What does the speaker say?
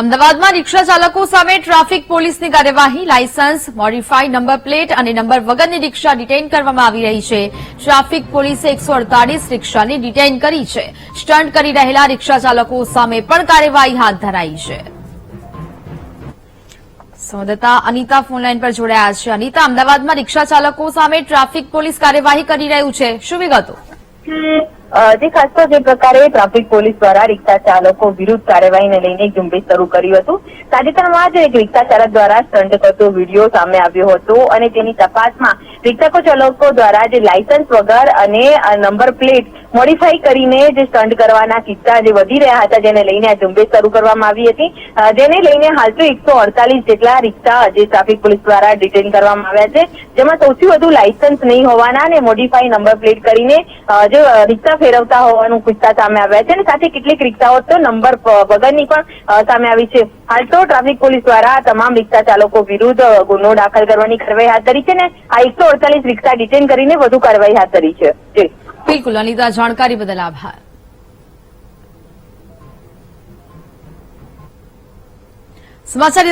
અમદાવાદમાં રિક્ષા ચાલકો સામે ટ્રાફિક પોલીસની કાર્યવાહી. લાયસન્સ, મોડિફાઈડ નંબર પ્લેટ અને નંબર વગરની રિક્ષા ડિટેઇન કરવામાં આવી રહી છે. ટ્રાફિક પોલીસે 148 રિક્ષાને ડિટેઇન કરી છે. સ્ટન્ટ કરી રહેલા રિક્ષા ચાલકો સામે પણ કાર્યવાહી હાથ ધરાઈ છે. સંવાદદાતા અનિતા ફોનલાઈન પર જોડાયા છે. અનિતા, અમદાવાદમાં રિક્ષા ચાલકો સામે ટ્રાફિક પોલીસ કાર્યવાહી કરી રહ્યું છે, શું વિગતો? જે ખાસ તો જે પ્રકારે ટ્રાફિક પોલીસ દ્વારા રિક્ષા ચાલકો વિરુદ્ધ કાર્યવાહીને લઈને એક ઝુંબેશ શરૂ કર્યું હતું. તાજેતરમાં જ એક રિક્ષા ચાલક દ્વારા સ્ટન્ટ કરતો વિડીયો સામે આવ્યો હતો અને તેની તપાસમાં રિક્ષા ચાલકો દ્વારા જે લાયસન્સ વગર અને નંબર પ્લેટ મોડિફાઈ કરીને જે સ્ટન્ટ કરવાના કિસ્સા જે વધી રહ્યા હતા, જેને લઈને આ ઝુંબેશ શરૂ કરવામાં આવી હતી. જેને લઈને હાલ તો 148 જેટલા રિક્ષા જે ટ્રાફિક પોલીસ દ્વારા ડિટેઇન કરવામાં આવ્યા છે, જેમાં સૌથી વધુ લાયસન્સ નહીં હોવાના અને મોડિફાઈ નંબર પ્લેટ કરીને જે રિક્ષા ફેરવતા હોવાનું કિસ્સા સામે આવ્યા છે અને સાથે કેટલીક રિક્ષાઓ તો નંબર વગરની પણ સામે આવી છે. હાલ તો ટ્રાફિક પોલીસ દ્વારા તમામ રિક્ષા ચાલકો વિરુદ્ધ ગુનો દાખલ કરવાની કાર્યવાહી હાથ ધરી છે ને આ 148 રિક્ષા ડિટેઇન કરીને વધુ કાર્યવાહી હાથ ધરી છે. બિલકુલ અનિતા, જાણકારી બદલ આભાર. સમાચાર